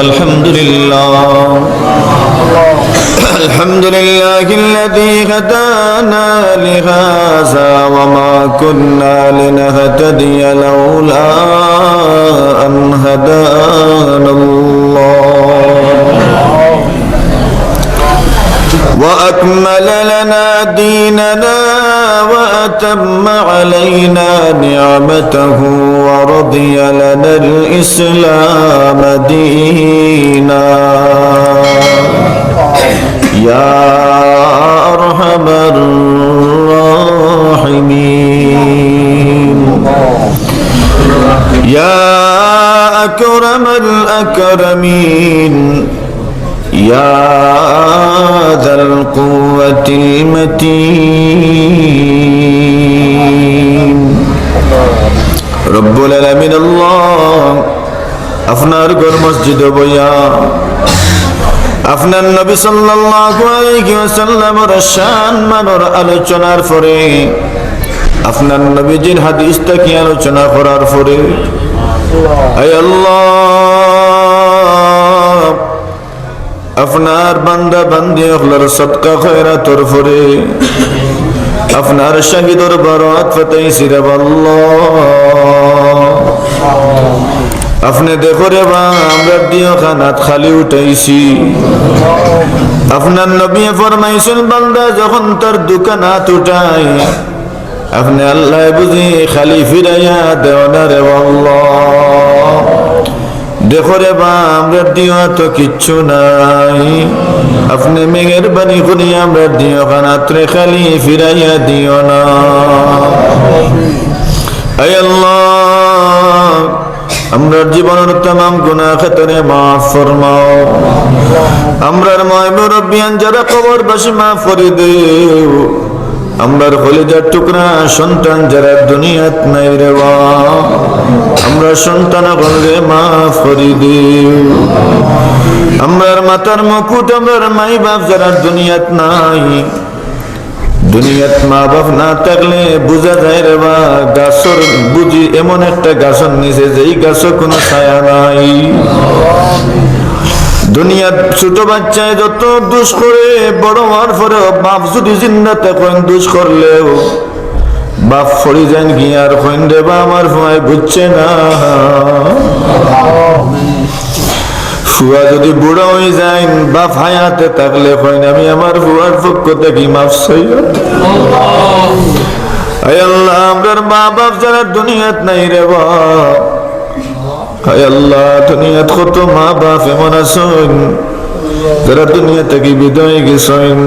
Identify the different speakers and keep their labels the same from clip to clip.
Speaker 1: الحمد لله الحمد لله الذي هدانا لهذا وما كنا لنهتدي لولا أن هدانا الله وأكمل لنا ديننا وأتم علينا نعمته ورضي لنا الإسلام دينا يا أرحم الراحمين يا أكرم الأكرمين يا ذا القوة المتين رب العالمين الله আপনার ঘর মসজিদে বইয়া আপনার নবী সাল্লাল্লাহু আলাইহি ওয়াসাল্লামের শান মানের আলোচনার পরে আপনার নবীজির হাদিস থেকে আলোচনা করার পরে আয় আল্লাহ আপনার বান্দা বান্দি হলার সদকা খয়রাতর পরে আপনার শহীদর বরাত ফতেহি রে আল্লাহ আপনি দেখো রে বা আমরা দিও খানাত খালি উঠাইছি আপনার নবী ফরমাইছেন বান্দা যখন তার দোকানাত উঠায় আপনি আল্লাহ বুঝি খালি ফিরাইয়া দেও না রে আল্লাহ দেখো রে বা আমরা দিও তো কিচ্ছু নাই আপনি মেহেরবানি করে আমরা দিও খানাত রে খালি ফিরাইয়া দিও না আয় আল্লাহ আমরার জীবনের तमाम গুনাহ খাতরে maaf ফরমাও আমরার মুরব্বিয়ান যারা কবরবাসী maaf করে দেও আমরার কলিজার টুকরা সন্তান যারা দুনিয়াত নাই রে আমরা সন্তান গলরে maaf করে দেও আমরার মাতার মুকুট আমরার মাই বাপ যারা দুনিয়াত নাই দুনিয়াত মা বাপ না থাকলে বুঝা যায় রে বা গাছর বুঝি এমন একটা গাছর নিচে যেই গাছর কোনো ছায়া নাই দুনিয়ার ছোট বাচ্চায় যত দোষ করে বড় হওয়ার পরে বাপ যদি জিন্দা তখন দোষ করলেও বাপ ফড়ি যান গিয়ার কইন রে বা আমার ভয় বুঝছে না ফুয়া যদি বুড়া হয়ে যায় বাপ হায়াতে থাকলে কইন আমি আমার ফুয়ার পক্ষ থেকে মাফ চাই আয় আল্লাহ আমরার মা বাপ যারা দুনিয়াত নাই রে বাপ আয় আল্লাহ দুনিয়াত কত মা বাপ এমন আছেন যারা দুনিয়া থেকে বিদায় গেছেন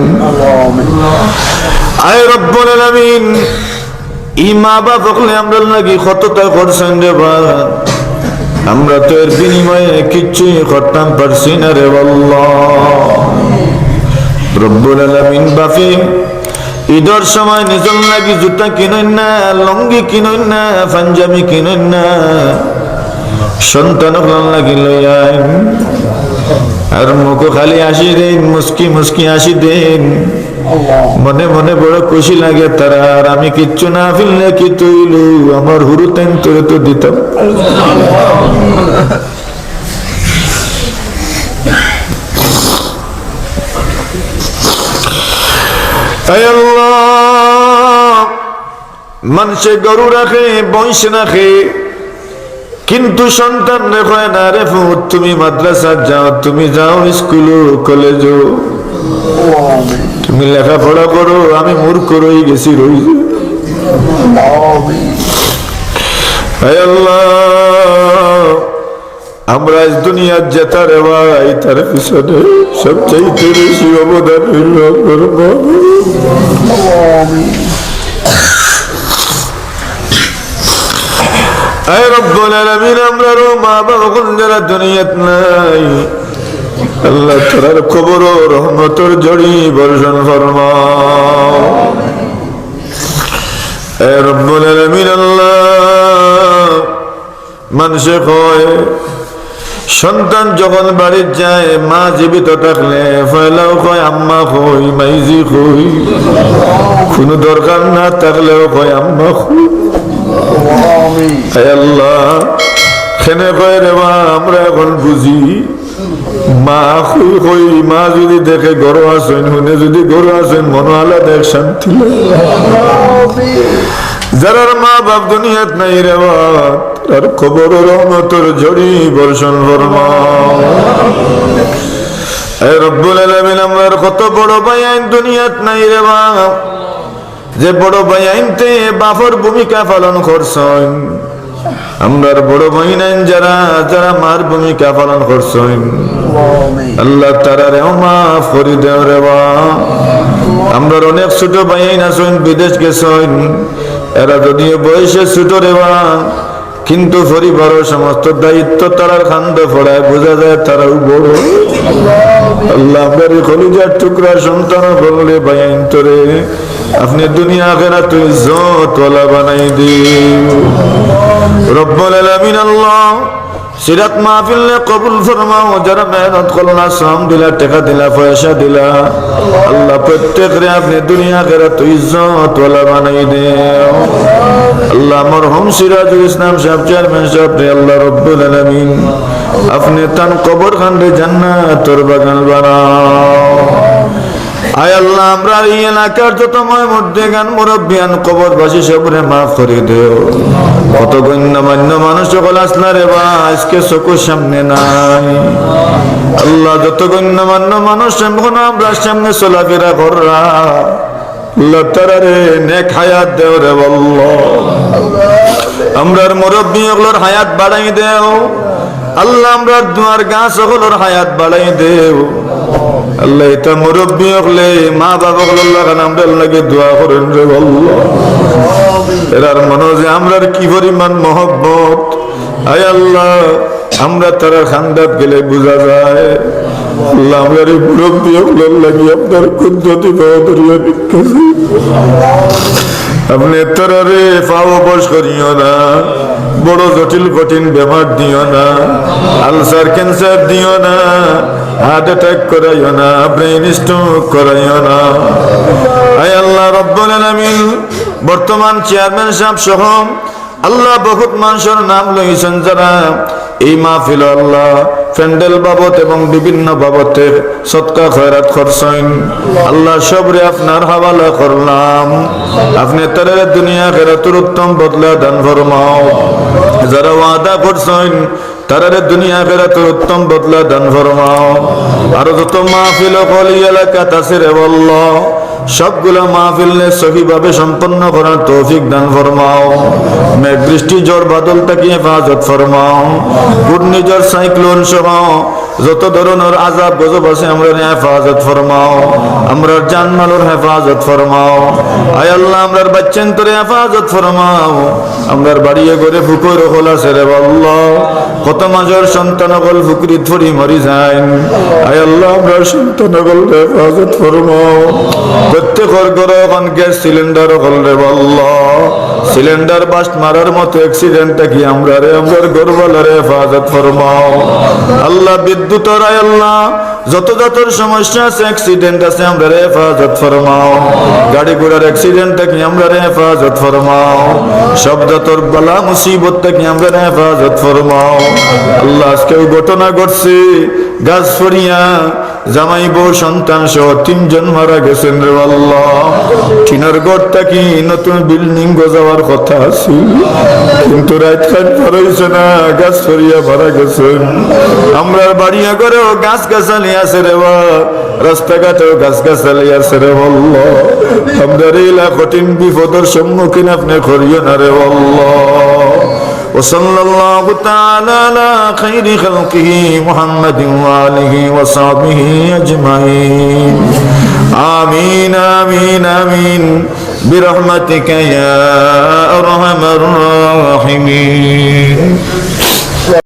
Speaker 1: আয় রব্বুল আলামিন ই মা বাপ হলে আমরা লাগি কতটা করছেন রে বাপ আমরা তো এর বিনিময়ে কিচ্ছুই করতাম পারছি না রে আল্লাহ রব্বুল আলামিন বাপে ঈদের সময় নিজের লাগি জুতা কিনেন না লঙ্গি কিনেন না পাঞ্জাবি কিনেন না সন্তান লাগি লইয়া আর মুখ খালি আসি দেন মুস্কি মুস্কি আসি দেন মনে মনে বড় খুশি লাগে তারা আর আমি কিচ্ছু না ফেললে কি তৈলু আমার হুরুতেন তোরে তো দিতাম আয় আল্লাহ মানুষে গরু রাখে বংশ রাখে কিন্তু সন্তান রেখে না রে ফুট তুমি মাদ্রাসা যাও তুমি যাও স্কুল কলেজও তুমি লেখাপড়া করো আমি মূর্খ রয়ে গেছি রই আমরা দুনিয়ার জেতা রে ভাই তার পিছনে সবচাইতে বেশি অবদান হইল আয় রব্বুল আলামিন আমরারও মা বাবা যারা দুনিয়াত নাই আল্লাহ তার কবর ও রহমতের জড়ি বর্ষণ ফরমাও আয় রব্বুল আলামিন আল্লাহ মানুষে কয় সন্তান যখন বাড়ির যায় মা জীবিত থাকলে ফয়লাও কয় আম্মা কই মাইজি কই কোনো দরকার না থাকলেও কয় আম্মা কই আয় আল্লাহ খেনে কয় রে মা আমরা এখন বুঝি মা কই মা যদি দেখে গরু আসেন হুনে যদি গরু আসেন মন আলাদা এক শান্তি যারার মা বাপ দুনিয়াত নাই রে তার খবর রহমতের ঝড়ি বর্ষণ ফরমাও এ রব্বুল আলামিন আমরার কত বড় ভাই আইন দুনিয়াত নাই রে যে বড় ভাই আইনতে বাপর ভূমিকা পালন করছেন আমরার বড় ভাই আইন যারা যারা মার ভূমিকা পালন করছেন আল্লাহ তারারে মাফ করে দেও রে আমরার অনেক ছোট ভাই আইন আছেন বিদেশ গেছেন এরা যদিও বয়সে ছোট রে কিন্তু পরিবারের সমস্ত দায়িত্ব তারার খান্দে পড়ায় বোঝা যায় তারাও বড় আল্লাহ আপনার কলিজার টুকরা সন্তান বললে বাইন তোরে আপনি দুনিয়া আখিরাত ইজ্জত ওয়ালা বানাই দিও রব্বুল আলামিন আল্লাহ সিরাত মাহফিল কবুল ফরমাও যারা মেহনত করলা শ্রম দিলা টাকা দিলা পয়সা দিলা আল্লাহ প্রত্যেকরে আপনি দুনিয়া আখিরাত ইজ্জত ওয়ালা বানাই দিও আল্লাহ মরহুম সিরাজুল ইসলাম সাহেব চেয়ারম্যান সাহেব আল্লাহ রব্বুল আলামিন আপনি তার কবর খান্ডে জান্নাতের বাগান বানাও আয় আল্লাহ আমরা এই এলাকার যত মধ্যে গান মুরব্বিয়ান কবরবাসী সবরে মাফ করে দেও কত গণ্যমান্য মানুষ সকল আসলা রে বা আজকে চোখের সামনে নাই আল্লাহ যত গণ্যমান্য মানুষ এখন আমরা সামনে চলাফেরা কররা আল্লাহ তারারে নেক হায়াত দেও রে আল্লাহ আমরার মুরব্বি ওগুলোর হায়াত বাড়াই দেও আল্লাহ আমরা দুয়ার গাছ সকলের হায়াত বাড়াই দেও আল্লাহ এটা মুরব্বি হলে মা বাবা আমরা লাগে দোয়া করেন রে আল্লাহ এরার মনে যে আমরার কি পরিমাণ মহব্বত আয় আল্লাহ আমরা তারা খান্দাত গেলে বোঝা যায় আল্লাহ আমার এই মুরব্বি হলে লাগে আপনার কুদরতি বাহাদুরিয়া বিখ্যাত আপনি তারারে পাও বস করিও না বড় জটিল কঠিন বেমার দিও না আলসার ক্যান্সার দিও না হার্ট অ্যাটাক করাইও না ব্রেন স্ট্রোক করাইও না আয় আল্লাহ রব্বুল আলামিন বর্তমান চেয়ারম্যান সাহেব সহ আল্লাহ বহুত মানুষের নাম লইছেন যারা এই মাহফিল আল্লাহ প্যান্ডেল বাবদ এবং বিভিন্ন বাবদে সদকা খয়রাত করছেন আল্লাহ সবরে আপনার হাওয়ালা করলাম আপনি তাদের দুনিয়া আখিরাতের উত্তম বদলা দান ফরমাও যারা ওয়াদা করছেন তারারে দুনিয়া আখিরাতের উত্তম বদলা দান ফরমাও আর যত মাহফিল কলি এলাকাত আছে রে আল্লাহ সবগুলো মাহফিলে সহিভাবে সম্পন্ন করার তৌফিক দান ফরমাও মেঘ বৃষ্টি ঝড় বাদল থেকে হেফাজত ফরমাও ঘূর্ণিঝড় সাইক্লোন সহ যত ধরনের আযাব গজব আছে আমরা হেফাজত ফরমাও আমরা জানমালের হেফাজত ফরমাও আয় আল্লাহ আমরার বাচ্চান তোরে হেফাজত ফরমাও আমরার বাড়িয়ে ঘরে ফুকুর হল আছে রে আল্লাহ কত মাজর সন্তান গল ফুকরি থরি মরি যায় আয় আল্লাহ আমরার সন্তান গল হেফাজত ফরমাও প্রত্যেকের ঘরে এখন গ্যাস সিলিন্ডার হল রে আল্লাহ সিলিন্ডার বাস্ট মারার মতো অ্যাক্সিডেন্টটা কি আমরা রে আমরার ঘরওয়ালারে হেফাজত ফরমাও আল্লাহ বিদ্যুতের আয় আল্লাহ যত যত সমস্যা আছে অ্যাক্সিডেন্ট আছে আমরা হেফাজত ফরমাও গাড়ি ঘোড়ার অ্যাক্সিডেন্ট থেকে আমরা হেফাজত ফরমাও সব যতর বালা মুসিবত থেকে আমরা হেফাজত ফরমাও আল্লাহ আজকে ঘটনা ঘটছে গাছফড়িয়া জামাই বউ সন্তান সহ 3 জন মারা গেছেন রে আল্লাহ টিনার ঘর থেকে নতুন বিল্ডিং গজাবার কথা ছিল কিন্তু রাত খান পারইছে না গাছফড়িয়া মারা গেছেন আমরার বাড়িয়া করেও গাছ গাছালি আছে রে বা রাস্তাঘাটেও গাছ গাছালি আছে রে আল্লাহ আমাদের এলা কঠিন বিপদের সম্মুখীন আপনি করিও না রে আল্লাহ وصلى الله تعالى على خير خلقه محمد وآله وصحبه أجمعين آمين آمين آمين برحمتك يا أرحم الراحمين